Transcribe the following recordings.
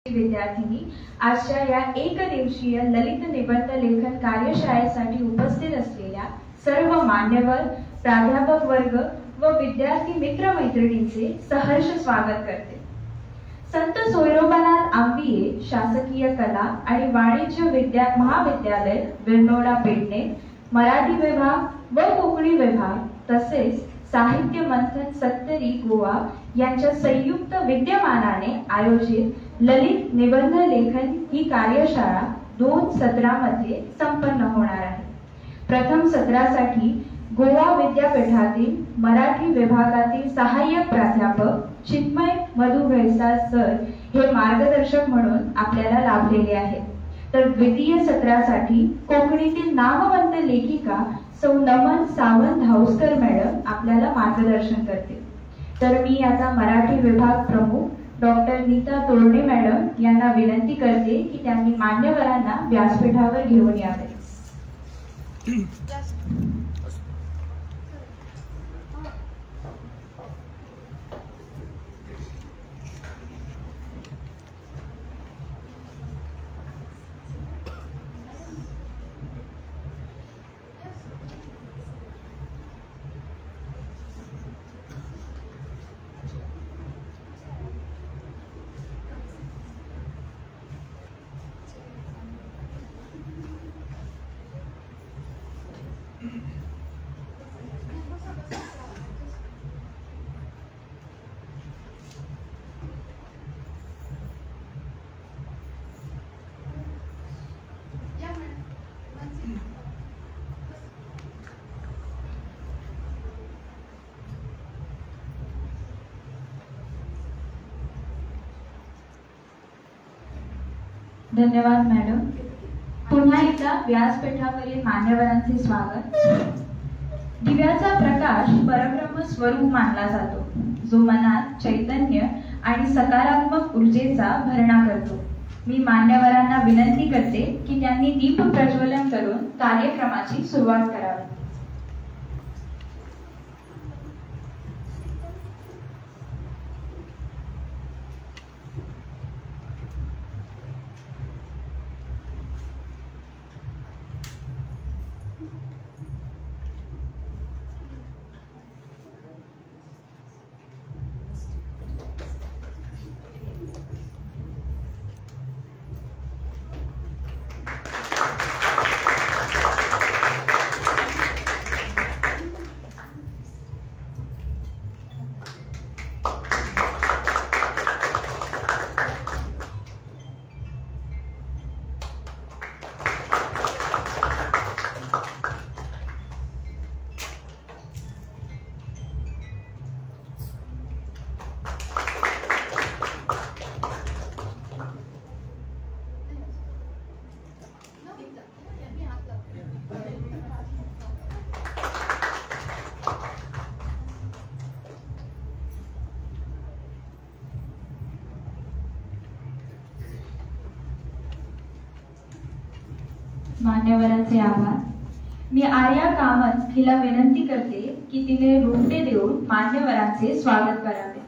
विद्यार्थिनी आजच्या या एक दिवसीय ललित निबंध लेखन कार्यशाळेसाठी उपस्थित असलेल्या सर्व मान्यवर, प्राध्यापक वर्ग व विद्यार्थी मित्र मैत्रिणींचे सहर्ष स्वागत करते। संत सोयरोबानाथ आंबिये शासकीय कला आणि वाणिज्य महाविद्यालय विरनोडा पेडणे, मराठी विभाग व कोकणी विभाग तसेच साहित्य मंथन सत्तरी गोवा यांच्या संयुक्त विद्यमानाने आयोजित ललित निबंध लेखन ही कार्यशाळा 2 सत्रामध्ये संपन्न होणार आहे। प्रथम सत्रासाठी गोवा विद्यापीठातील मराठी विभागातील सहाय्यक प्राध्यापक चिन्मय मधु घैसाळ सर हे मार्गदर्शक म्हणून आपल्याला लाभलेले आहेत, तर द्वितीय सत्रासाठी कोकणीतील नामवंत लेखिका सौ नमन सावंत हाऊसकर मॅडम आपल्याला मार्गदर्शन करतील। तर मी आता मराठी विभाग प्रमुख डॉक्टर नीता तोरणे मॅडम यांना विनंती करते की त्यांनी मान्यवरांना व्यासपीठावर घेऊन यावे। धन्यवाद मॅडम। पुन्हा एकदा व्यासपीठावरील मान्यवरांचे स्वागत। दिव्याचा प्रकाश परब्रह्म स्वरूप मानला जातो, जो मनात चैतन्य आणि सकारात्मक ऊर्जेचा भरणा करतो। मी मान्यवरांना विनंती करते की त्यांनी दीप प्रज्वलन करून कार्यक्रमाची सुरुवात करावी। मान्यवरांचे आभार। मी आर्या कामत हिला विनंती करते की तिने रोपटे देऊन मान्यवरांचे स्वागत करावे।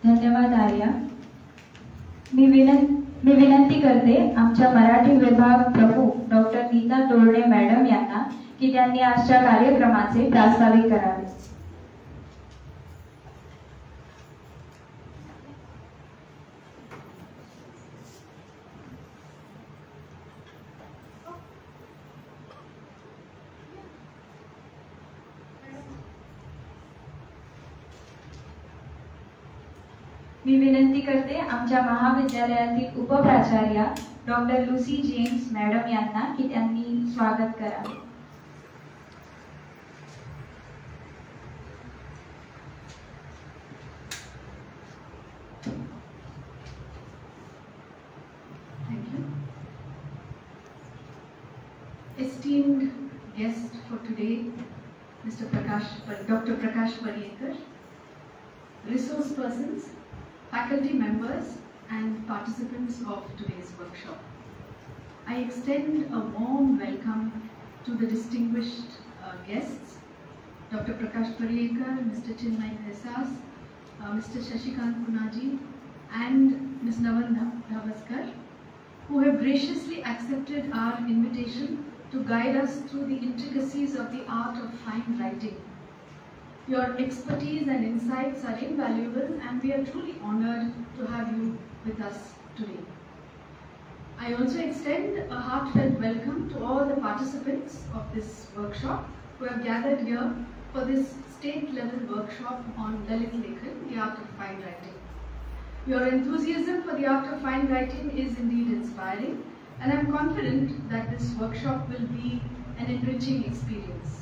धन्यवाद आर्या. मी विनंती करते आमच्या मराठी विभाग प्रमुख डॉक्टर नीता तोरणे मॅडम यांना की त्यांनी आजच्या कार्यक्रमाचे प्रास्ताविक करावे. मी विनंती करते आमच्या महाविद्यालयातील उपप्राचार्या डॉक्टर लुसी जेम्स मॅडम यांना की त्यांनी स्वागत करावे. Esteemed guest for today, Dr. Prakash Pariyekar, resource persons, faculty members and participants of today's workshop. I extend a warm welcome to the distinguished guests, Dr. Prakash Pariyekar, Mr. Chinmay Desas, Mr. Shashikant Punaji and Ms. Navan Dhavaskar, who have graciously accepted our invitation to guide us through the intricacies of the art of fine writing. Your expertise and insights are invaluable and we are truly honored to have you with us today. I also extend a heartfelt welcome to all the participants of this workshop who have gathered here for this state-level workshop on Lalit Lekhan, the art of fine writing. Your enthusiasm for the art of fine writing is indeed inspiring, and I am confident that this workshop will be an enriching experience.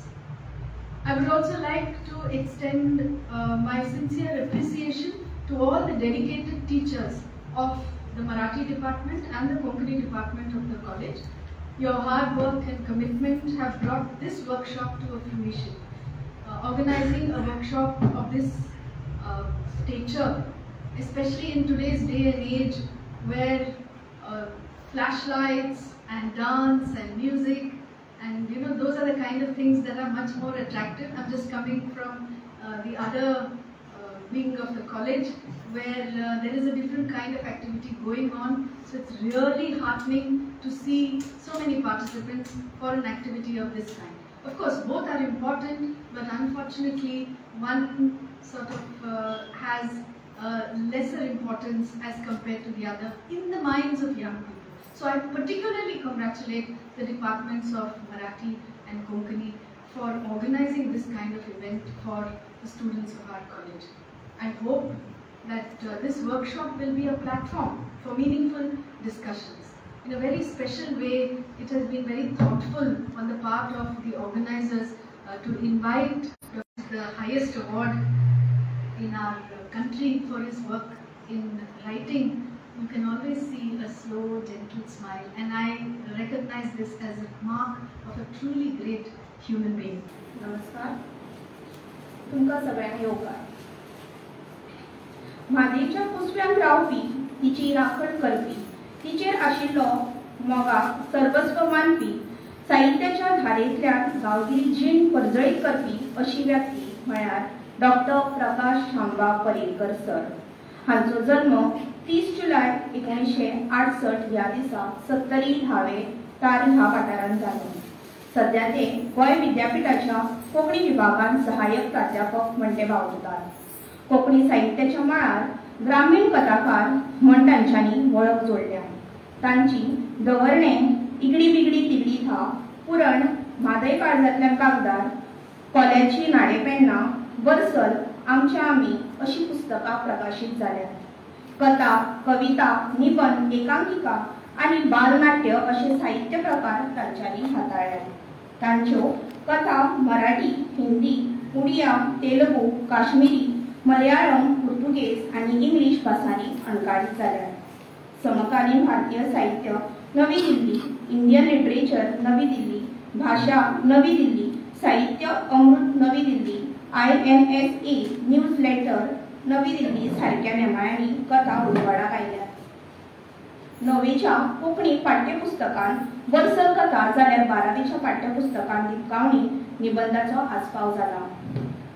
I would also like to extend my sincere appreciation to all the dedicated teachers of the Marathi department and the Konkani department of the college. Your hard work and commitment have brought this workshop to a fruition. Organizing a workshop of this stature, especially in today's day and age where flashlights and dance and music and those are the kind of things that are much more attractive. I'm just coming from the other wing of the college where there is a different kind of activity going on. So it's really heartening to see so many participants for an activity of this kind. Of course, both are important, but unfortunately one sort of has lesser importance as compared to the other in the minds of young people. So I particularly congratulate the departments of Marathi and Konkani for organizing this kind of event for the students of our college. I hope that this workshop will be a platform for meaningful discussions. In a very special way, it has been very thoughtful on the part of the organizers to invite the highest award in our country for his work in writing. You can always see a slow, gentle smile, and I recognize this as a mark of a truly great human being. नमस्कार. तुमका सगळ्यांना योगा. म्हादेच्या कुसव्यान रावपी, तिची राखण करपी, तिचेर आशिल्लो मोगाक सर्वस्व मानपी, साहित्याच्या धारेंतल्यान गांवगिरी जीण परजळीत करपी अशी व्यक्ती म्हळ्यार डॉक्टर प्रकाश शांबा पर्येकर सर. हांचो जन्म 30 जुलय 1968 ह्या दिसा 70 धावे तार ह्या वाठारांत जालो. सध्या ते गोंय विद्यापीठाच्या कोंकणी विभागांत सहाय्यक प्राध्यापक म्हणटे वावुरतात. कोंकणी साहित्याच्या मळार ग्रामीण कथाकार म्हण तांच्यांनी वळख जोडल्या. तांची दवरणे इगडी बिगडी तिगडी था, पुरण म्हादय काळजांतल्यान कागदार, कोल्याची नाडे पेन्नां, वर्सल आमच्या आमी अशी पुस्तकां प्रकाशीत जाल्यात. कथा, कविता, निबंध, एकांकिका आणि बालनाट्य असे साहित्य प्रकार तांच्यांनी हाताळ्यात. तांच्यो कथा मराठी, हिंदी, उडिया, तेलुगू, काश्मीरी, मलयाळम, पुर्तुगेज आणि इंग्लिश भासांनी अणकारीत जाल्यात. समकालीन भारतीय साहित्य नवी दिल्ली, इंडियन लिटरेचर नवी दिल्ली, भाषा नवी दिल्ली, साहित्य अमृत नवी दिल्ली, INSA न्यूजलेटर नवी दिल्ली सारख्या नेमाळ्यांनी कथा उजवाडाक आयल्या. नवेच्या कोंकणी पाठ्यपुस्तकान वर्सल कथा जाल्यार 12वीच्या पाठ्यपुस्तकान लिपकावणी निबंधाचो आस्पाव जाला.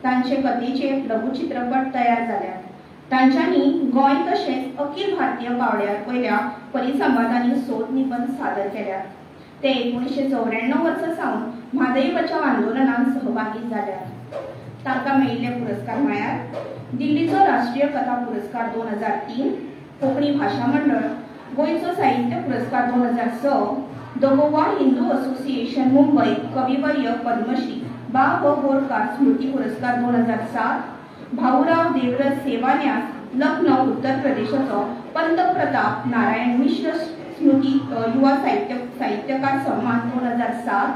तांचे कथेचेर लघुचित्रपट तयार जाल्यात. तांच्यांनी गोंय तशेंच अखिल भारतीय पावड्यार वयल्या परिसंवादांनी सोद निबंध सादर केल्यात. ते 1994 वर्सा सावन म्हादई बचाव आंदोलनात सहभागी जाल्यात. तांकां मेळिल्ले पुरस्कार म्हळ्यार दिल्लीचो राष्ट्रीय कथा पुरस्कार 2003, कोंकणी भाषा मंडळ गोंयचो साहित्य पुरस्कार 2006, द गोवा हिंदू असोसिएशन मुंबई कविवर्य पद्मश्री बा. व. बोरकार स्मृती पुरस्कार 2007, भाऊराव देवरस सेवान्यास लखनौ उत्तर प्रदेशाचो पंतप्रताप नारायण मिश्र स्मृती युवा साहित्यकार सन्मान 2007,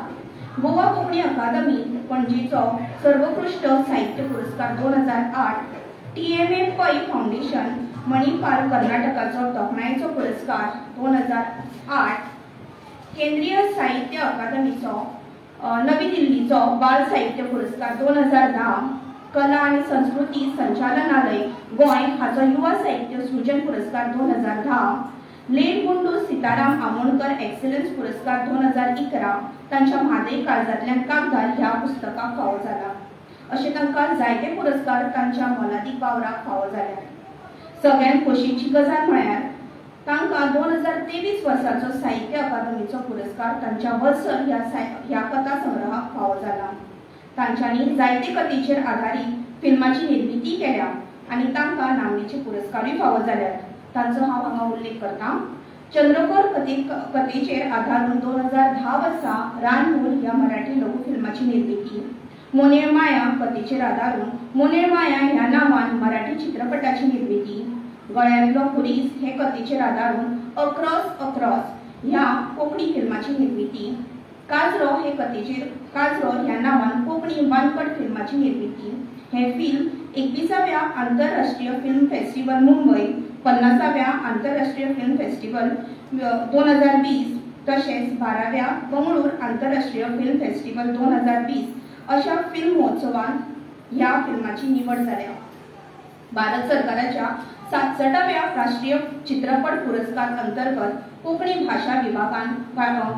गोवा कोंकणी अकादमी पणजीचो सर्वोत्कृष्ट साहित्य पुरस्कार 2008, TMA पै फाउंडेशन मणिपाल कर्नाटकाचो तोखणायेचो पुरस्कार 2008, केंद्रीय साहित्य अकादमीचो नवी दिल्लीचो बाल साहित्य पुरस्कार 2010, कला आणि संस्कृती संचालनालय गोंय हाचो युवा साहित्य सृजन पुरस्कार 2010, लेट गुंडू सीताराम आमोणकर एक्सलन्स पुरस्कार 2011 तांच्या म्हादई काळजांतल्यान कागदार ह्या पुस्तकाक फावो जाला. अशें तांकां जायते पुरस्कार तांच्या मोलादीक वावराक फावो जाल्यात. सगळ्यांत खोशयेची गजाल म्हळ्यार तांकां 2023 वर्साचो साहित्य अकादमीचो पुरस्कार तांच्या वर्सल ह्या कथा संग्रहाक फावो जाला. तांच्यांनी जायते कथेचेर आधारीत फिल्माची निर्मिती केल्या आनी तांकां नामनेचे पुरस्कारूय फावो जाल्यात. तांचो हांव हांगा उल्लेख करतां. चंद्रकोर कथेचेर आधारून 2010 वर्सा रानमूल ह्या मराठी लघु फिल्माची निर्मिती, मोनेळ माया कथेचेर आधारून मोनेळ माया ह्या नांवान मराठी चित्रपटाची निर्मिती, गळ्यांतलो पुरीस हे कथेचेर आधारून अक्रॉस ह्या कोंकणी फिल्माची निर्मिती, काजरो हे कथेचेर काजरो ह्या नांवान कोंकणी वानपड फिल्माची निर्मिती. हे फिल्म 21व्या आंतरराष्ट्रीय फिल्म फेस्टिवल मुंबई, 50व्या आंतरराष्ट्रीय फिल्म फेस्टिवल 2020 तशेंच 12व्या बंगळूर आंतरराष्ट्रीय फिल्म फेस्टिवल 2020 अशा फिल्म महोत्सवान ह्या फिल्माची निवड जाल्या. भारत सरकाराच्या 67व्या राष्ट्रीय चित्रपट पुरस्कार अंतर्गत कोंकणी भाषा विभागान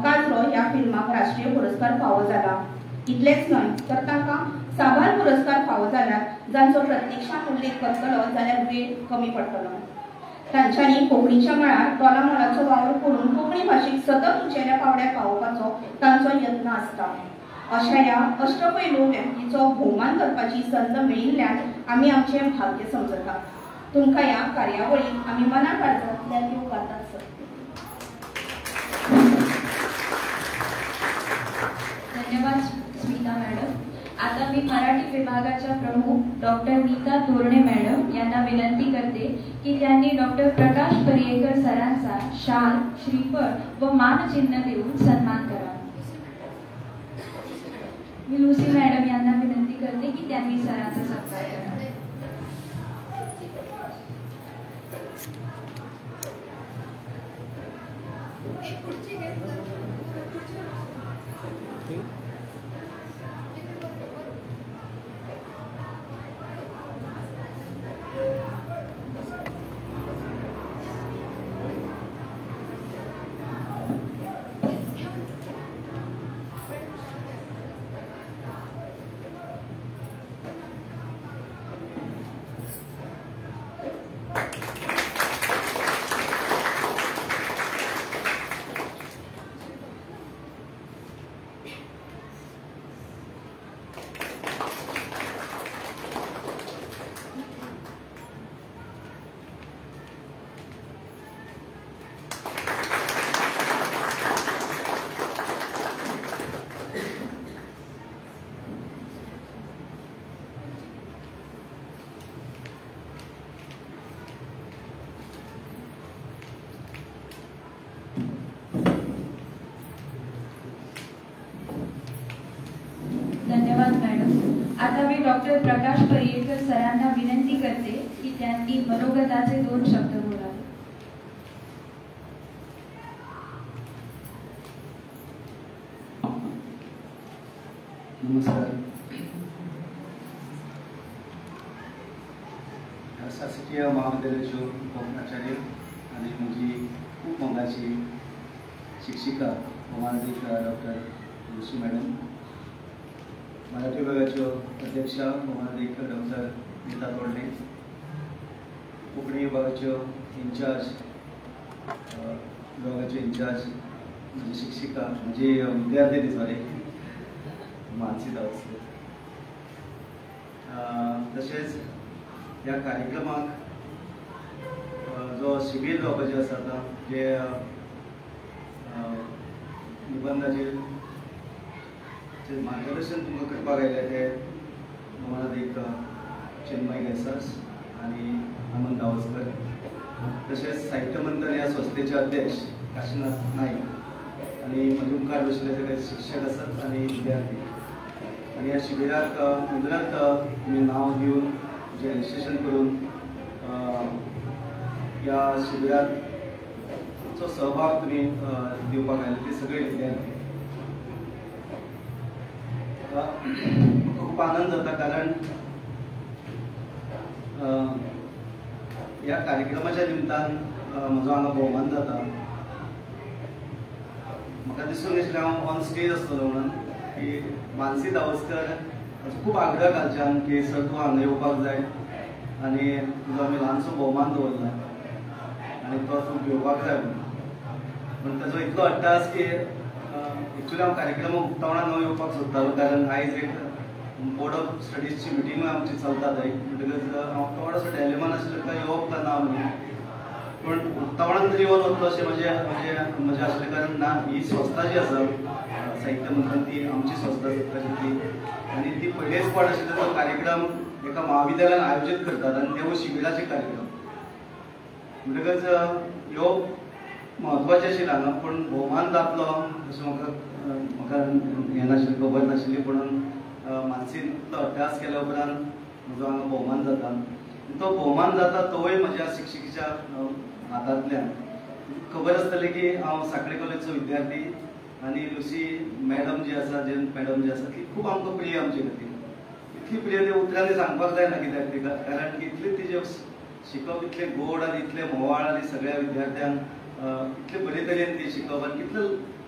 काजरो ह्या फिल्माक राष्ट्रीय पुरस्कार फावो जाला. इतलेंच न्हय तर तांकां साबार पुरस्कार फावो जाल्यात, जांचो प्रत्यक्षात उल्लेख करतलो जाल्यार वेळ कमी पडटलो. तांच्यांनी कोंकणीच्या मळार तोलामोलाचो वावर करून कोंकणी भाशेक सतत उंचेल्या पावड्यार पावोवपाचो तांचो यत्न आसता. अशा ह्या अष्टपैलू व्यक्तीचो भोवमान करपाची संद मेळिल्ल्यान आमी आमचें भाग्य समजतात. तुमकां ह्या कार्यावळीक आमी मना काळजांतल्यान येवकारतात सर. धन्यवाद स्मिता मॅडम. आता मी मराठी विभागाच्या प्रमुख डॉक्टर नीता तोरणे मॅडम यांना विनंती करते की त्यांनी डॉक्टर प्रकाश पर्येकर सरांचा शाल, श्रीफळ व मानचिन्ह देऊन सन्मान करावा. मी लुसी मॅडम यांना विनंती करते की त्यांनी सरांचा सत्कार करावा. धन्यवाद मॅडम. आता मी डॉक्टर प्रकाश पर्येकर सरांना विनंती करते की त्यांनी मनोगताचे 2 शब्द बोलावे. नमस्कार. शासकीय महाविद्यालयाच्यो उपप्राचार्य आणि म्हजी खूप मोगाची शिक्षिका मोमानदीक डॉक्टर लुसी मॅडम, मराठी विभागाच्यो अध्यक्षा मोमानदीक डॉक्टर नीता तोडणे, कोंकणी विभागाच्यो इन्चार्ज विभागाच्यो इन्चार्ज म्हजी शिक्षिका म्हणजे विद्यार्थी ती सॉरी मानसी दावस्कर, तशेंच ह्या कार्यक्रमाक जो शिबीर जावपाचें आसा आतां जे निबंधाचेर मार्गदर्शन तुमकां करपाक आयले ते मला एक चिन्मय गेसास आणि अनंत दावस्कर, तशेंच साहित्य मंथन ह्या संस्थेचे अध्यक्ष काशीनाथ नाईक आणि म्हजे मुखार बशिल्ले सगळे शिक्षक आसात आणि विद्यार्थी. आणि ह्या शिबिराक मुजरात तुमी नांव दिवन तुमचें रजिस्ट्रेशन करून ह्या शिबिराचो सहभाग तुमी दिवपाक आयले ते सगळे विद्यार्थी. खूप आनंद जाता कारण ह्या कार्यक्रमाच्या निमतान म्हजो हांगा भोवमान जाता. म्हाका दिसून येयसलें हांव ऑन स्टेज आसतलो म्हणून की मानसी दावस्कर खूप आग्रह घालच्यान की सर तूं हांगा येवपाक जाय आनी तुजो आमी ल्हानसो भोवमान दवरला आनी तो तूं घेवपाक जाय म्हणून. पूण ताजो इतलो अट्टास की एक्चुली हांव कार्यक्रमाक उक्तावणा न येवपाक सोदतालो कारण आयज एक बोर्ड ऑफ स्टडीजची मिटींग आमची चलता थंय. म्हणटकच हांव थोडोसो डायलेमान आशिल्लो काय येवप काय ना म्हणून. पण उक्तावणान तरी येवन वतलो अशें म्हजें आशिल्लें कारण ना ही संस्था जी आसा साहित्य मंथन ती आमची संस्था ती आनी ती पयलेच फावट आशिल्लो तो कार्यक्रम एका महाविद्यालयान आयोजीत करतात आनी तेवूय शिबिराचे कार्यक्रम. म्हणटकच ह्यो म्हत्वाचें आशिल्लें हांगा पूण भोवमान जातलो अशें म्हाका हें नाशिल्लें खबर नाशिल्ली. पूण मानसीन तो अभ्यास केल्या उपरांत म्हजो हांगा भोवमान जाता. तो भोवमान जाता तोय म्हज्या शिक्षिकेच्या हातांतल्यान. खबर आसतली की हांव सांखळे कॉलेजचो विद्यार्थी आनी लुसी मॅडम जी आसा मॅडम जी आसा ती खूब आमकां प्रिय आमचे खातीर. इतली प्रिय ते उतरांनी सांगपाक जायना कित्याक तिका कारण इतलें तिजें शिकप इतलें गोड आनी इतलें मोवाळ आनी सगळ्या विद्यार्थ्यांक इतले बरे तरेन ती शिकप आनी कितले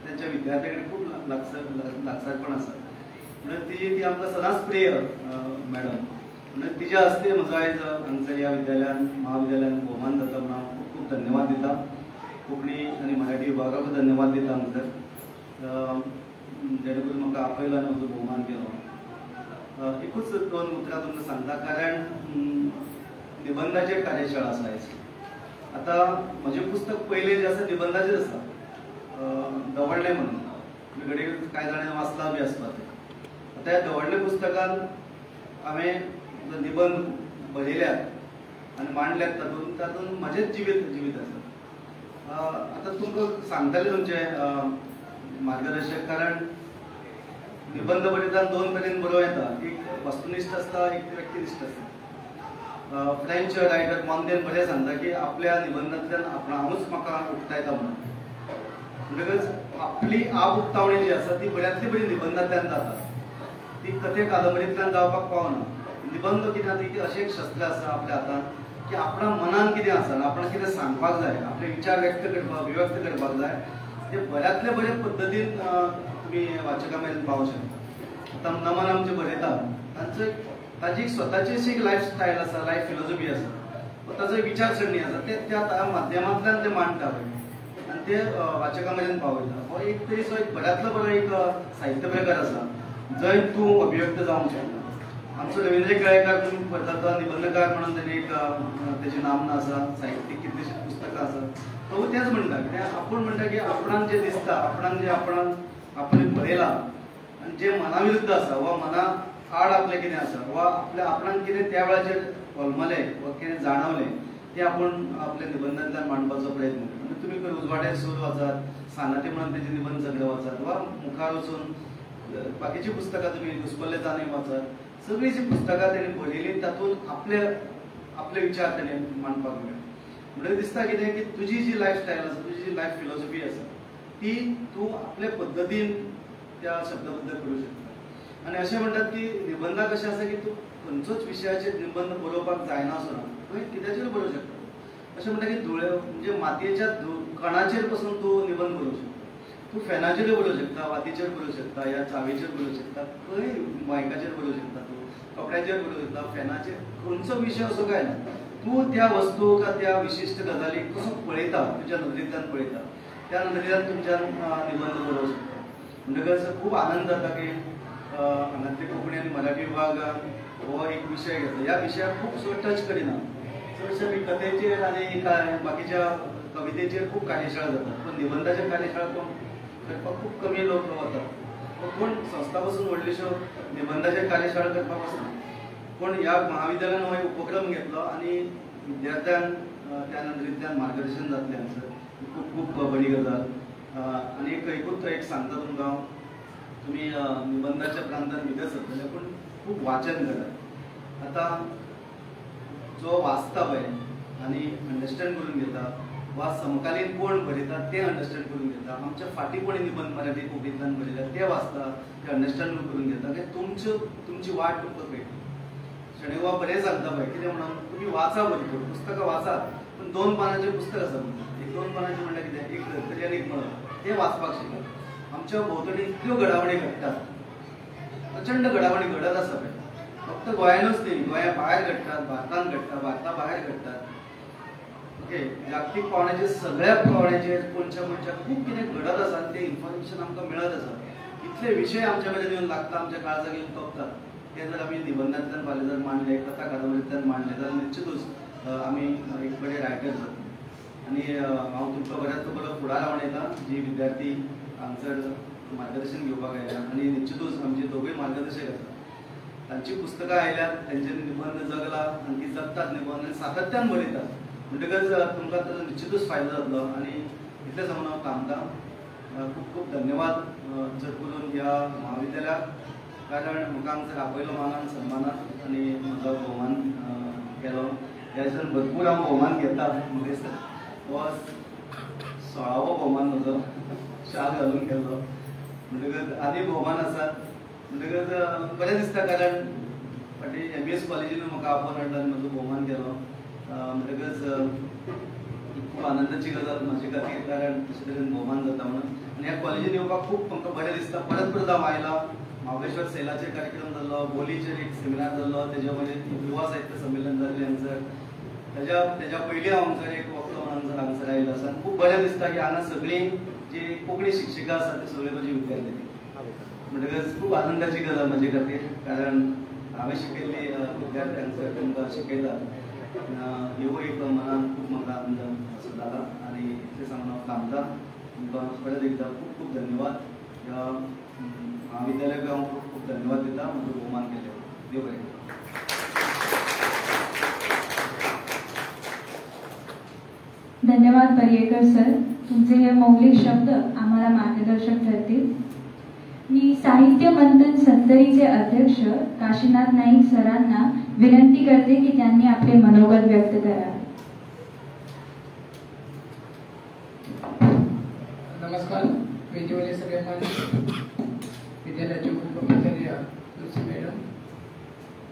तेंच्या विद्यार्थ्यां कडेन खूब लागसारपण आसा. म्हणून ती आमकां सदांच प्रिय मॅडम. म्हणून तिच्या हस्ते म्हजो आयज हांगसर ह्या विद्यालयान महाविद्यालयान भोवमान जाता म्हणून हांव खूब खूब धन्यवाद दिता. कोंकणी आनी मराठी विभागाकूय धन्यवाद दिता हांगसर जेणे करून म्हाका आपयलो आनी म्हजो भोवमान केलो. एकूच दोन उतरां तुमकां सांगता कारण निबंधाचेर कार्यशाळा आसा आयज. आतां म्हजें पुस्तक पयलें जें आसा निबंधाचेर आसा दवडलें म्हणून घडये कांय जाणांनी वाचलां बी आसपाक. आतां ह्या दवडले पुस्तकान हांवें निबंध बरयल्यात आनी मांडल्यात तातूंत म्हजेंच जिवीत आसा. आतां तुमकां सांगतलें तुमचें मार्गदर्शक कारण निबंध बरयतना दोन तरेन बरोवं येता. एक वस्तुनिश्ठ आसता एक व्यक्तिनिश्ठ आसता. फ्रेंच रायटर मॉन्देन बरें सांगता की आपल्या निबंधांतल्यान आपणाकूच म्हाका उक्तायता म्हणून. म्हणटकच आपली आप उक्तावणी जी आसा ती बऱ्यांतली बरी निबंधांतल्यान जाता. ती कथे कादंबरींतल्यान जावपाक पावना. निबंध कितें ती अशें एक शस्त्र आसा आपल्या हातांत की आपणा मनान कितें आसा आपणाक कितें सांगपाक जाय आपले विचार व्यक्त करपाक अभिव्यक्त करपाक जाय ते बऱ्यांतले बरे पद्दतीन तुमी वाचकां मेरेन पावोवंक शकता. आतां नमन आमचे बरयता ताची एक स्वताची अशी एक लायफ स्टायल आसा लायफ फिलॉसॉफी आसा ताचो विचारसरणी आसा ते त्या माध्यमांतल्यान ते मांडटा आनी ते वाचकां मेरेन पावयता. हो एक तरी एक बऱ्यांतलो बरो एक साहित्य प्रकार आसा जंय तूं अभिव्यक्त जावंक शकता. आमचो रवींद्र केळेकार तुमी पळयता तो निबंधकार म्हणून ताणें एक तेजें नामना आसा साहित्यीक कितलींशीं पुस्तकां आसा तो तेच म्हणटा कित्याक आपूण म्हणटा की आपणाक जें दिसता आपणाक जें आपण बरयलां आनी जें मना विरुद्ध आसा वा मना आड आपलें कितें आसा वा आपणाक कितें त्या वेळाचेर होलमलें वा कितें जाणवलें तें आपूण आपल्या निबंधांतल्यान मांडपाचो प्रयत्न करता. म्हणजे तुमी खंय उजवाड्यार सूर वाचात सानाटी म्हणून तेजे निबंध सगळे वाचात वा मुखार वचून बाकीचीं पुस्तकां तुमी दुस्पल्ले तांणी वाचात सगळीं जीं पुस्तकां तेणी बरयलीं तातूंत आपले विचार तेणी मांडपाक मेळ्ळे. म्हणजे दिसता कितें की तुजी जी लायफ स्टायल आसा तुजी जी लायफ फिलॉसॉफी आसा ती तूं आपले पद्दतीन त्या शब्द बद्दल करूं शकता. आणि असे म्हणतात की निबंधाक कशें आसा की तूं खंयचोच विशयाचेर निबंध बरोवपाक जायना असो ना, तुवें कित्याचेर बरोवंक शकता. अशें म्हणटा की धुळे म्हणजे मातयेच्या कणाचेर पासून तूं निबंध बरोवंक शकता. तूं फॅनाचेर बरोवंक शकता, वातीचेर बरोवंक शकता, या चावेचेर बरोवंक शकता, खंय मायकाचेर बरोवंक शकता, तूं कपड्याचेर बरोवंक शकता, फॅनाचेर, खंयचो विशय असो काय ना. तूं त्या वस्तू का त्या विशिश्ट गजालीक कसो पळयता, तुज्या नदरेंतल्यान पळयता, त्या नदरेंतल्यान तुमच्यान निबंध बरोवंक शकता. म्हणटकच खूब आनंद जाता की हांगातले कोंकणी आनी मराठी विभाग हो एक विशय घेतलो. ह्या विशयाक खूब टच करिना. चडशे मी कथेचेर आनी बाकीच्या कवितेचेर खूब कार्यशाळा जातात, पण निबंधाच्या कार्यशाळा कोण करपाक खूब कमी लोक वतात. कोण संस्था पासून व्हडल्योश्यो निबंधाच्या कार्यशाळा करपाक वचना. पण ह्या महाविद्यालयान हो एक उपक्रम घेतलो आणि विद्यार्थ्यांक त्या नदरेंतल्यान मार्गदर्शन जातलें हांगसर. खूब खूब बरी गजाल. आनी एकूच एक सांगता तुमकां, तुमी निबंधाच्या प्रांतान भितर सरतले पूण खूब वाचन करात. आतां जो वाचता पळय आनी अंडरस्टँड करून घेता, वा समकालीन कोण बरयता ते अंडरस्टँड करून घेता, आमच्या फाटीं कोणी निबंध मराठी कोंकणींतल्यान बरयला ते वाचता, ते अंडरस्टँड करून घेता, ते तुमची वाट तुमकां कळटा. शणैवा बरें सांगता पळय कितें म्हणून, तुमी वाचा भरपूर पुस्तकां वाचात, पण 2 पानांचें पुस्तक आसा एक 2 पानांचें म्हणल्यार कितें, एक धर्तरी आनी एक मळब, ते वाचपाक शिकात. आमच्या भोंवतणी इतल्यो घडावणी घडटात, प्रचंड घडावणी घडत आसा पळय. फक्त गोंयानूच न्ही, गोंया भायर घडटात, भारतांत घडटा, भारता भायर घडटात. ओके, जागतीक पावंड्याचेर सगळ्या पावंड्याचेर कोणच्या खूब कितें घडत आसा आनी तें इन्फॉर्मेशन आमकां मेळत आसा. इतले विशय आमच्या कडेन येवन लागता, आमच्या काळजाक येवन तोपतात. ते जर आमी निबंधांतल्यान फाल्यां जर मांडले, कथा कादंबरींतल्यान मांडले जाल्यार निश्चितूच आमी एक बरे रायटर जातले. आनी हांव तुमकां बऱ्याच बरो फुडार आवडयता, जी विद्यार्थी हांगसर मार्गदर्शन घेवपाक आयल्या, आनी निश्चितूच आमचे दोगूय मार्गदर्शक आसात. तांची पुस्तकां आयल्यात, तेंचे निबंध जगला आनी ती जगतात निबंध आनी सातत्यान बरयतात. म्हणटकच तुमकां ताचो निश्चितूच फायदो जातलो. आनी इतलें सांगून हांव थांबतां. खूब खूब धन्यवाद चड करून ह्या महाविद्यालयाक, कारण म्हाका हांगसर आपयलो मानान सन्मानान आनी म्हजो भोवमान केलो. ह्या दिसान भरपूर हांव भोवमान घेता. हो 16वो भोवमान म्हजो शाल घालून केल्लो. म्हणटकच आनी भोवमान आसात. म्हणटकच बरें दिसता, कारण फाटीं MBS कॉलेजीन म्हाका आपोवन हाडलो आनी म्हजो भोवमान केलो. म्हणटकच खूब आनंदाची गजाल म्हाजे खातीर, कारण अशे तरेन भोवमान जाता म्हणून. आनी ह्या कॉलेजीन येवपाक खूब म्हाका बरें दिसता. परत परत हांव आयला. महाबळेश्वर सेलाचेर कार्यक्रम जाल्लो, बोलीचेर एक सेमिनार जाल्लो, तेज्या मागीर युवा साहित्य संमेलन जाल्लें हांगसर. तेज्या पयलीं हांव हांगसर एक वक्तो म्हणून हांगसर आयिल्लो आसा. खूब बरें दिसता की हांगा सगळीं जी कोंकणी शिक्षिका आसात ते सगळे म्हजे विद्यार्थी. म्हणटकच खूब आनंदाची गजाल म्हजे खातीर, कारण हांवें शिकयल्ली विद्यार्थी हांगसर तांकां शिकयता. ह्यो एक मनान खूब म्हाका आनंद असो जाला. आनी इतलें सांगून हांव थांबतां. तुमकां परत एकदां खूब खूब धन्यवाद. ह्या महाविद्यालयाक हांव खूब खूब धन्यवाद दिता, म्हजो भोवमान केले. देव बरें. धन्यवाद पर्येकर सर, तुमचे हे मौलिक शब्द आम्हाला मार्गदर्शक ठरतील. मी साहित्य मंथन सत्तरीचे अध्यक्ष काशीनाथ नाईक सरांना विनंती करते की त्यांनी आपले मनोगत व्यक्त करावे. नमस्कार. वेदिवरील सगळे विद्यालयाचे उपप्राचार्य तुलसी मॅडम,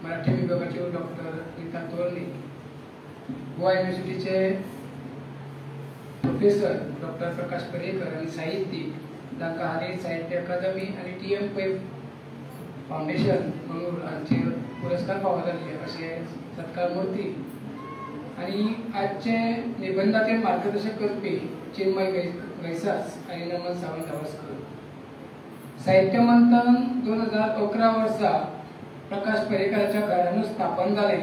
मराठी विभागाचे डॉक्टर नीता तोरणे, गोवा युनिव्हर्सिटीचे प्रोफेसर डॉक्टर प्रकाश पर्येकर आणि साहित्यिक तांकां हरित साहित्य अकादमी आणि TM पै फाउंडेशन म्हणून हांचे पुरस्कार फावो जाल्ले अशे सत्कार मूर्ती. आणि आजचे निबंधाचे मार्गदर्शक करपी चिन्मय गैसास आणि नमन सावंत धावस्कर. साहित्य मंथन 2011 वर्सा प्रकाश पर्येकराच्या घरानूच स्थापन जाले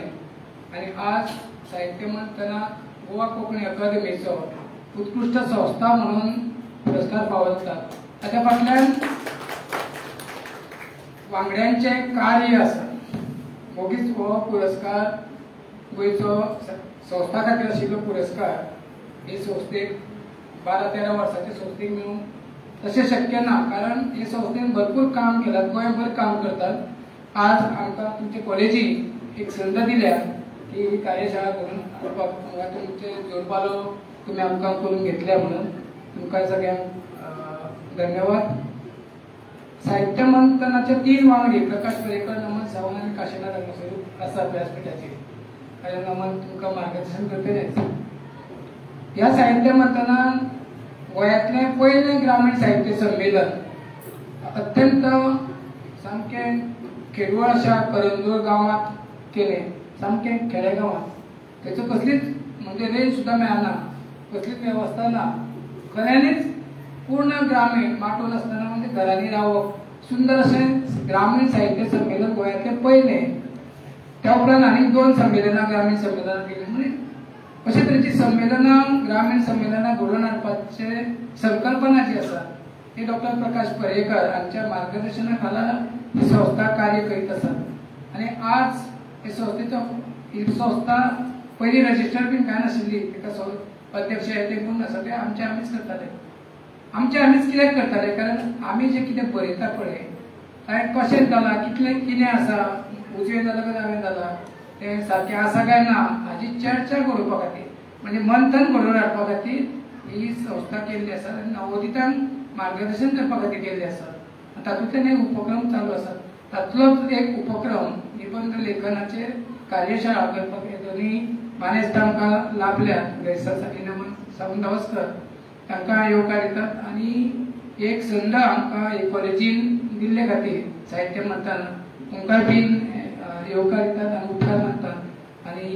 आणि आज साहित्य मंथनाक गोवा कोंकणी अकादमीचो उत्कृष्ट संस्था म्हणून पुरस्कार फावो जातात. ताच्या फाटल्यान वांगड्यांचे कार्य आसा. मोगीच हो पुरस्कार गोंयचो संस्था खातीर आशिल्लो पुरस्कार हे संस्थेक 12-13 वर्सांच्या संस्थेक मेळूंक तशें शक्य ना, कारण हे संस्थेन भरपूर काम केलां, गोंयभर काम करतात. आज आमकां तुमचे कॉलेजीक एक संद दिल्या की ही कार्यशाळा करून हाडपाक, तुमचे जोडपालो तुम्ही आमकां करून घेतल्या म्हणून तुमकां सगळ्यांक धन्यवाद. साहित्य मंथनाचे 3 वांगडी प्रकाश पर्येकर, नमन सावंत आणि काशीनाथ रंगस्वरूप आसा व्यासपीठाचे. कारण नमन तुमकां मार्गदर्शन करतलेच. ह्या साहित्य मंथनान गोंयांतलें पयलें ग्रामीण साहित्य संमेलन अत्यंत सामकें खेडवळ अशा करंजूर गांवांत केलें, सामकें खेडेगांवांत. तेचो कसलीच म्हणजे रेंज सुद्दां मेळना, कसलीच वेवस्था ना. खऱ्यांनीच पूर्ण ग्रामीण माटोल आसतना म्हणजे घरांनी रावप, सुंदर अशें ग्रामीण साहित्य संमेलन गोंयांतलें पयलें. त्या उपरांत आनीक 2 संमेलनां ग्रामीण संमेलनां केलीं. म्हणजे अशे तरेची संमेलनां ग्रामीण संमेलनां घडोवन हाडपाचे संकल्पना जी आसा ती डॉक्टर प्रकाश पर्येकर हांच्या मार्गदर्शना खाला ही संस्था कार्य करीत आसा. आनी आज हे संस्थेचो ही संस्था पयलीं रजिस्टर बीन काय नाशिल्ली, ताका अध्यक्ष ते कोण आसा ते आमीच करताले. आमीच कित्याक करताले कारण आमी जे कितें बरयता पळय ताणें कशें जाला, कितें आसा, उजवें जालां काय दावें जालां, तें सारकें आसा काय ना हाची चर्चा घडोवपा खातीर म्हणजे मंथन घडोवन हाडपा खातीर ही संस्था केल्ली आसा आनी नवोदितांक मार्गदर्शन करपा खातीर केल्ली आसा. तातूंतल्यान एक उपक्रम चालू आसा. तातूंतलोच एक उपक्रम निबंध लेखनाचेर कार्यशाळा करपाक हे दोनूय मानेस्तां आमकां लाभल्यात. गैसास आनी नमन सावंत गावस्कर तांकां येवकार दितात आनी एक संद आमकां हे कॉलेजीन दिल्ले खातीर साहित्य मंथन तुमकां बीन येवकार दितात आनी उपकार मानतात. आनी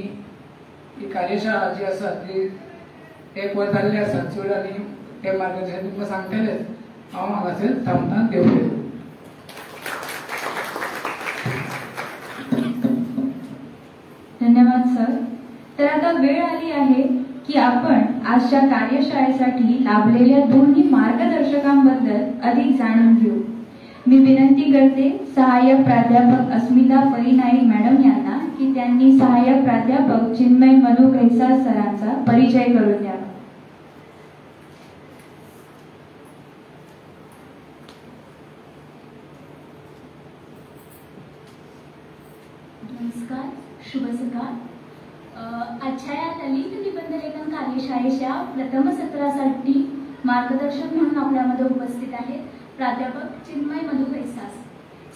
ही कार्यशाळा जी आसा ती 1 वर जाल्ली आसा चड आनी ते मार्गदर्शन तुमकां सांगतलेच. हांव हांगासर थांबतां. देव बरें. धन्यवाद सर. तर आता वेळ आली आहे की आपण आजच्या कार्यशाळेसाठी लाभलेल्या दोन्ही मार्गदर्शकांबद्दल अधिक जाणून घेऊ. मी विनंती करते सहाय्यक प्राध्यापक अस्मिता परिनाईक मॅडम यांना की त्यांनी सहाय्यक प्राध्यापक चिन्मय मधु घैसास सरांचा परिचय करून द्यावा. नमस्कार, शुभ सकाळ. आजच्या या ललित निबंध लेखन कार्यशाळेच्या प्रथम सत्रासाठी मार्गदर्शक म्हणून आपल्यामध्ये उपस्थित आहेत प्राध्यापक चिन्मय मधु घैसास.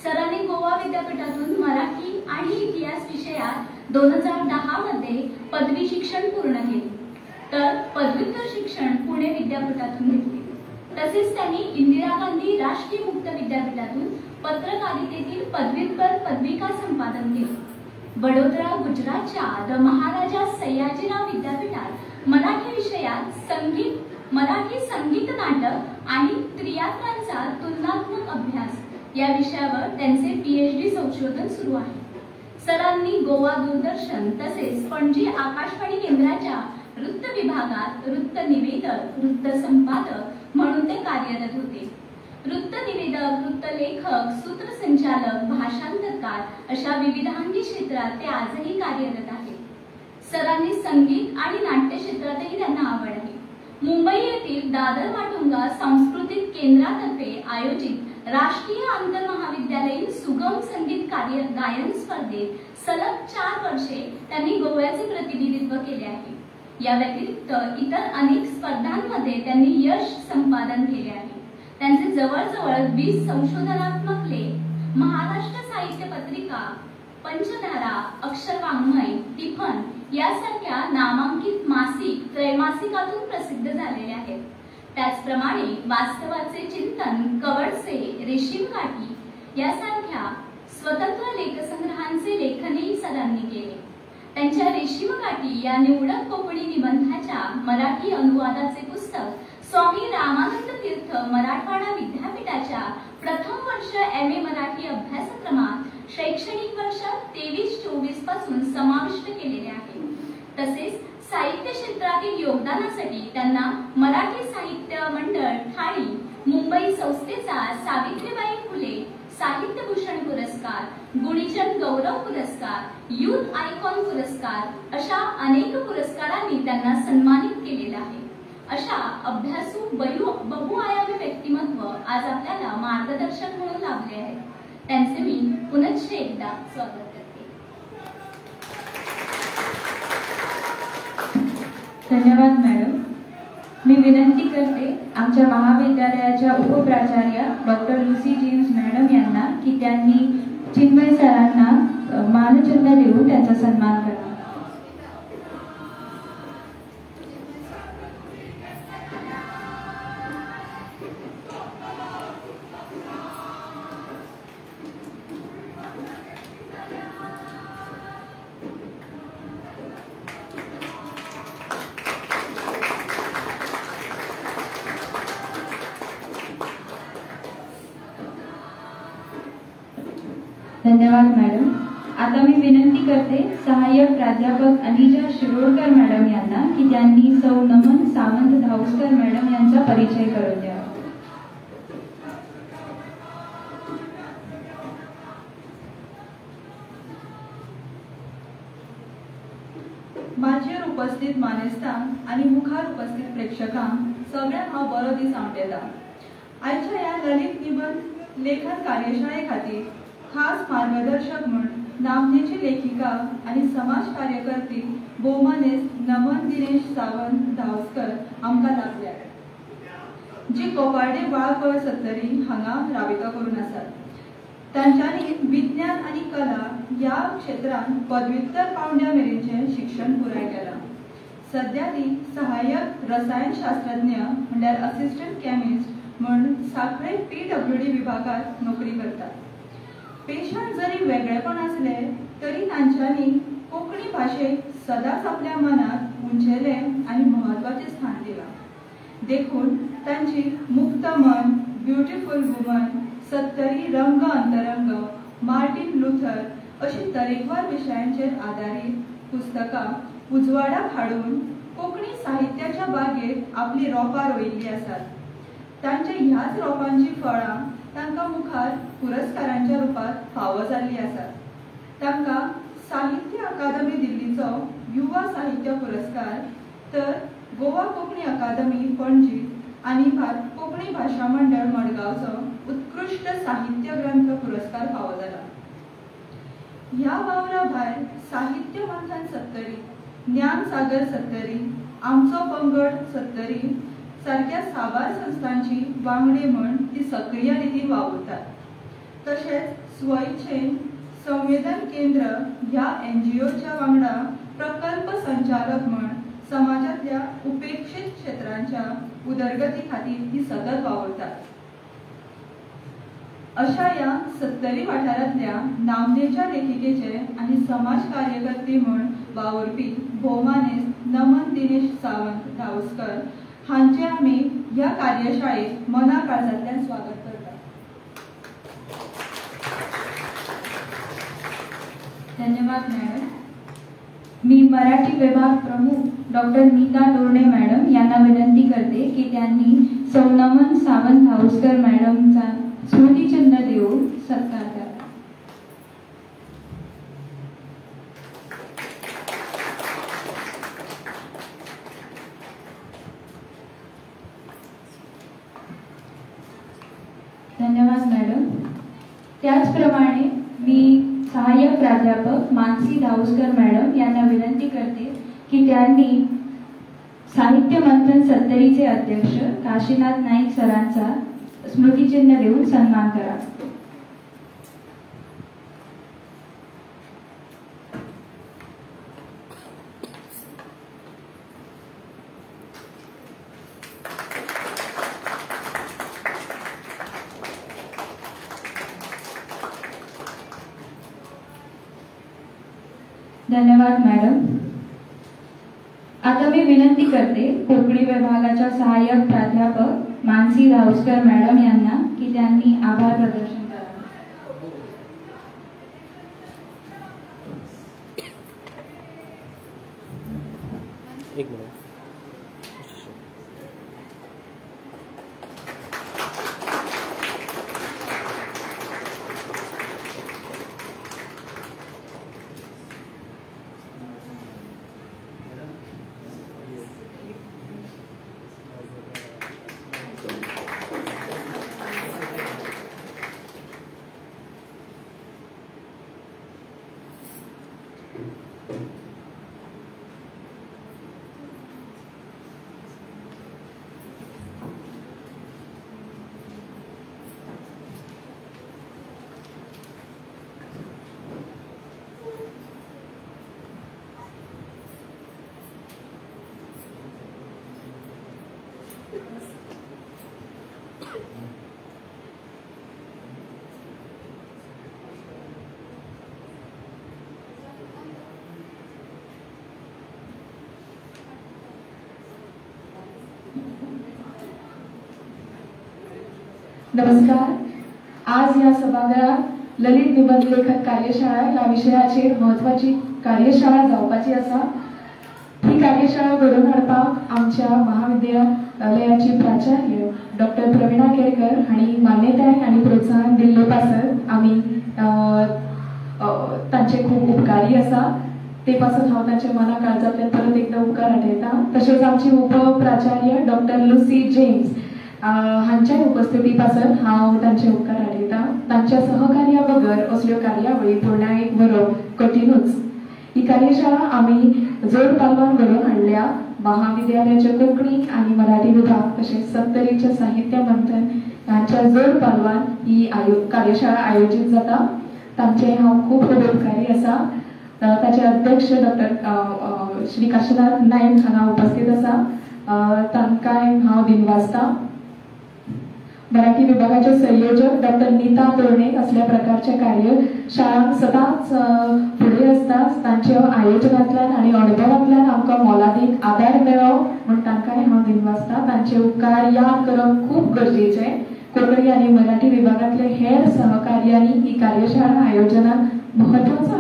सरांनी गोवा विद्यापीठातून मराठी आणि इतिहास विषयात 2010 मध्ये पदवी शिक्षण पूर्ण केले, तर पदव्युत्तर शिक्षण पुणे विद्यापीठातून घेतले. तसेच त्यांनी इंदिरा गांधी राष्ट्रीय मुक्त विद्यापीठातून पत्रकारितेतील पदव्युत्तर पदविका संपादन केले. वडोदरा गुजरातच्या द महाराजा सयाजीराव विद्यापीठात मराठी विषयात संगीत, मराठी संगीत नाटक आणि त्रियात्रांचा तुलनात्मक अभ्यास या विषयावर त्यांचे PhD संशोधन सुरू आहे. सरांनी गोवा दूरदर्शन तसेच पणजी आकाशवाणी केंद्राच्या वृत्त विभागात वृत्त निवेदक, वृत्त संपादक म्हणून ते कार्यरत होते. वृत्त निवेदक, वृत्त लेखक, सूत्रसंचालक, भाषांतरकार अशा विविधांगी क्षेत्रात ते आजही कार्यरत आहेत. सरांनी संगीत आणि नाट्य क्षेत्रातही त्यांना आवड आहे. मुंबई येथील दादर माटुंगा सांस्कृतिक केंद्रातर्फे आयोजित राष्ट्रीय आंतरमहाविद्यालयीन सुगम संगीत गायन स्पर्धेत सलग 4 वर्षे त्यांनी गोव्याचे प्रतिनिधित्व केले आहे. या व्यतिरिक्त इतर अनेक स्पर्धांमध्ये त्यांनी यश संपादन केले आहे. त्यांचे जवळजवळ 20 संशोधनात्मक लेख महाराष्ट्र साहित्य पत्रिका, पंचधारा, अक्षरवाङ्मय, टिफन यासारख्या नामांकित मासिक, त्रैमासिकातून प्रसिद्ध झालेले आहेत. त्याचप्रमाणे वास्तवाचे चिंतन, कवडसे, रेशीमकाठी यासारख्या स्वतंत्र लेखसंग्रहांचे लेखनही सरांनी केले. त्यांच्या रेशीमकाठी या निवडक कोकणी निबंधाच्या मराठी अनुवादाचे पुस्तक स्वामी रामानंद तीर्थ मराठवाडा विद्यापीठाच्या प्रथम वर्ष MA मराठी अभ्यासक्रमात शैक्षणिक वर्ष 23-24 पासून समाविष्ट केलेले आहे. तसेच साहित्य क्षेत्रातील योगदानासाठी त्यांना मराठी साहित्य मंडळ ठाणे, मुंबई संस्थेचा सावित्रीबाई फुले साहित्यभूषण पुरस्कार, गुणीजन गौरव पुरस्कार, यूथ आयकॉन पुरस्कार अशा अनेक पुरस्कारांनी त्यांना सन्मानित केलेले आहे. अशा अभ्यासू बहुआयामी व्यक्तिमत्व आज आपल्याला मार्गदर्शक म्हणून लाभले आहेत. त्यांचे मी पुनश्च एकदा स्वागत करते. धन्यवाद मॅडम. मी विनंती करते आमच्या महाविद्यालयाच्या उपप्राचार्य डॉक्टर लुसी जेम्स त्यांनी चिन्मय सरांना मानचिन्ह देऊन त्यांचा सन्मान करावा. धन्यवाद मॅडम. आता मी विनंती करते सहाय्यक प्राध्यापक अनिजा शिरोडकर मॅडम यांना की त्यांनी सौ नमन सावंत धाऊसकर मॅडम यांचा परिचय करून द्यावा. माझ्यावर उपस्थित मानेस्तान आणि मुखार उपस्थित प्रेक्षकांक सगळ्यांक हांव बरो दीस सांगता. आयच्या ह्या ललित निबंध लेखन कार्यशाळे खातीर खास मार्गदर्शक म्हूण नामनेची लेखिका आणि समाज कार्यकर्ती भोवमानेस्त नमन दिनेश सावंत धावस्कर आमकां लाभल्या, जी कोपार्डे बाळ सत्तरी हांगा राबितो करून आसात. तांच्यांनी विज्ञान आणि कला ह्या क्षेत्रांत पदव्युत्तर पावंड्या मेरेनचें शिक्षण पुराय केलां. सध्या ती सहाय्यक रसायनशास्त्रज्ञ म्हणल्यार असिस्टंट केमिस्ट म्हूण सांखळे PWD विभागात नोकरी करतात. पेशांत जरी वेगळेपण असले तरी तांच्यांनी कोंकणी भाशेक सदांच आपल्या मनात उंचेले आणि महत्वाचे स्थान दिलां. देखून तांची मुक्त मन, ब्युटिफुल वुमन, सत्तरी रंग अंतरंग, मार्टिन लुथर अशी तरेकवार विशयांचेर आदारीत पुस्तकां उजवाडाक हाडून कोंकणी साहित्याच्या बागेत आपली रोपां रोयिल्ली आसात. तांच्या ह्याच रोपांची फळां तांकां मुखार पुरस्कारांच्या रुपात फावो जाल्ली आसात. तांकां साहित्य अकादमी दिल्लीचो युवा साहित्य पुरस्कार, तर गोवा कोंकणी अकादमी पणजी आणि कोंकणी भाशा मंडळ मडगांवचो उत्कृश्ट साहित्य ग्रंथ पुरस्कार फावो जाला. ह्या वावरा भायर साहित्य मंथन सत्तरी, ज्ञानसागर सत्तरी, आमचो पंगड सत्तरी सारख्या साबार संस्थांची वांगडी म्हूण ती सक्रिय रितीन वावुरतात. तशेंच स्वइच्छेन संवेदन केंद्र ह्या NGOच्या वांगडा प्रकल्प संचालक म्हूण समाजातल्या उपेक्षित क्षेत्रांच्या उदरगती खातीर ती सतत वावुरतात. अशा या सत्तरी वाठारांतल्या नामनेच्या लेखिकेचे आणि समाज कार्यकर्ती म्हूण वावुरपी भोवमानेस्त नमन दिनेश सावंत धाऊसकर हांचे आमी ह्या कार्यशाळेत मना काळजांतल्यान स्वागत करतात. धन्यवाद मॅडम. मी मराठी विभाग प्रमुख डॉक्टर नीता डोरणे मॅडम यांना विनंती करते की त्यांनी सौ नमन सावंत धाऊसकर मॅडमचा स्मृतिचिन्ह देऊन सत्कार करावा. धन्यवाद मॅडम. त्याचप्रमाणे मी सहाय्यक प्राध्यापक मानसी धाऊसकर मॅडम यांना विनंती करते की त्यांनी साहित्य मंथन सत्तरीचे अध्यक्ष काशीनाथ नाईक सरांचा स्मृतिचिन्ह देऊन सन्मान करा. धन्यवाद मॅडम. आता मी विनंती करते कोकणी विभागाच्या सहाय्यक प्राध्यापक मानसी धाऊसकर मॅडम यांना की त्यांनी आभार प्रदर्शन करावे. एक मिनिट. नमस्कार. आज या सभागृहात ललित निबंध लेखन कार्यशाळा या विषयाचेर महत्वाची कार्यशाळा जावपाची आसा. ही कार्यशाळा घडोवन हाडपाक आमच्या महाविद्यालयाची प्राचार्य डॉक्टर प्रवीणा केरकर हांणी मान्यताय आनी प्रोत्साहन दिल्ले पासत आमी तांचे खूब उपकारी आसा. ते पासून हांव तांच्या मना काळजांतल्यान परत एकदा उपकार आठयता. तशेंच आमची उपप्राचार्य डॉक्टर लुसी जेम्स हांच्या उपस्थिती पासून हांव तांचे उपकार आठयता. तांच्या सहकार्या बगर असल्यो कार्यावळी पूर्णायेक व्हरप कठीणूच. ही कार्यशाळा आमी जोड पालवान घडोवन हाडल्या. महाविद्यालयाचे कोंकणी आनी मराठी विभाग तशेंच सत्तरीचे साहित्य मंथन हांच्या जोड पालवान ही कार्यशाळा आयोजीत जाता. तांचे हांव खूब खूब उपकारी आसा. ताचे अध्यक्ष डॉक्टर श्री काशीनाथ नायक हांगा उपस्थित आसा. तांकांय हांव दिनवाजता. मराठी विभागाचे संयोजक डॉक्टर नीता तोरणे असल्या प्रकारचे कार्यशाळांक सदांच फुडें आसतात. तांच्या आयोजनांतल्यान आनी अणभवांतल्यान आमकां मोलादीक आदार मेळ्ळो म्हूण तांकांय हांव दिनवाजता. तांचे उपकार याद करप खूब गरजेचें. कोंकणी आनी मराठी विभागांतले हेर सहकार्यांनी ही कार्यशाळा आयोजनाक महत्वाचो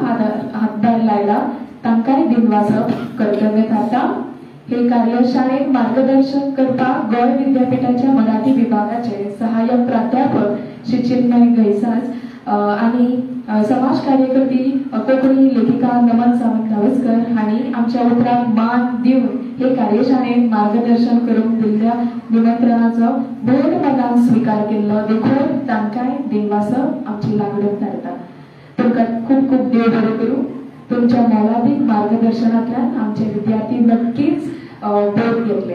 हातभार लायला. तांकांय दिनवाजप कर्तव्य थारता. हे कार्यशाळेक मार्गदर्शन करपाक गोंय विद्यापीठाच्या मराठी विभागाचे सहाय्यक प्राध्यापक श्री चिन्मय गैसाज आनी समाज कार्यकर्ती कोंकणी लेखिका नमन सावंत गावस्कर हांणी आमच्या उपरांत मान दिवन हे कार्यशाळेक मार्गदर्शन करूंक दिल्ल्या निमंत्रणाचो बोड मनान स्वीकार केल्लो देखून तांकांय दिनवासप आमची लागणूक थारता. तुमकां खूब खूब देव बरें करूं. तुमच्या मोलादीक मार्गदर्शनांतल्यान आमचे विद्यार्थी नक्कीच बोध घेतले.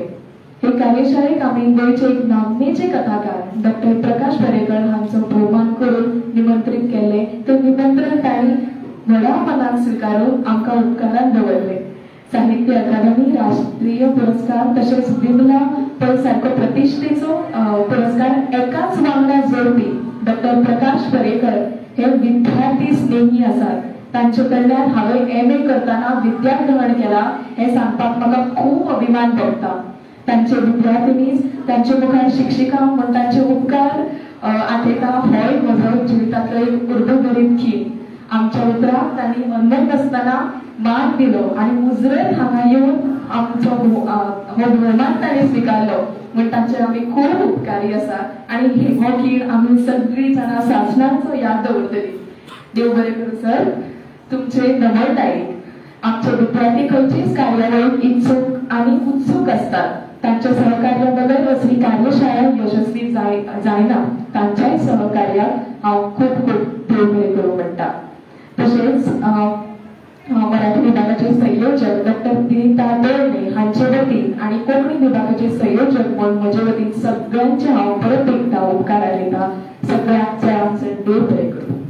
हे कार्यशाळेक आमी गोंयचे एक नामनेचे कथाकार डॉक्टर प्रकाश परेकर हांचो भोवमान करून निमंत्रीत केले. ते निमंत्रण तांणी व्हडा मनान स्वीकारून आमकां उपकारान दवरले. साहित्य अकादमी राष्ट्रीय पुरस्कार तशेंच बिमला पै सारको प्रतिश्ठेचो पुरस्कार एकाच वांगडा जोडपी डॉक्टर प्रकाश परेकर हे विद्यार्थी स्नेही आसात. तांचे कडल्यान हांवें MA करतना विद्याग्रहण केला हे सांगपाक म्हाका खूब अभिमान भोगता. तांचे विद्यार्थिनीच तांचे मुखार शिक्षिका म्हूण तांचे उपकार आठयता हो एक म्हजो जिवितांतलो एक उर्बभरीत खीण. आमच्या उतराक तांणी अनमत आसतना मान दिलो आनी मुजरत हांगा येवन आमचो हो भोवमान तांणी स्विकारलो म्हूण तांचे आमी खूब उपकारी आसा. आनी हो खीण आमी सगळीं जाणां सासणांचो याद दवरतली. देव बरें करूं सर. तुमचे नवलतायेक आमचे विद्यार्थी खंयचीच कार्यावळीक इत्सूक आनी उत्सूक असतात. तांच्या सहकार्या बगर असली कार्यशाळा यशस्वी जायना. तांच्याय सहकार्याक हांव खूब खूब देव बरें करूं म्हणटा. तशेंच मराठी विभागाचे संयोजक डॉक्टर नीता तोरणे हांचे वतीन आनी कोंकणी विभागाचे संयोजक म्हूण म्हजे वतीन सगळ्यांचे हांव परत एकदा उपकार आठयता. सगळ्यांचे आमचे देव बरें करूं.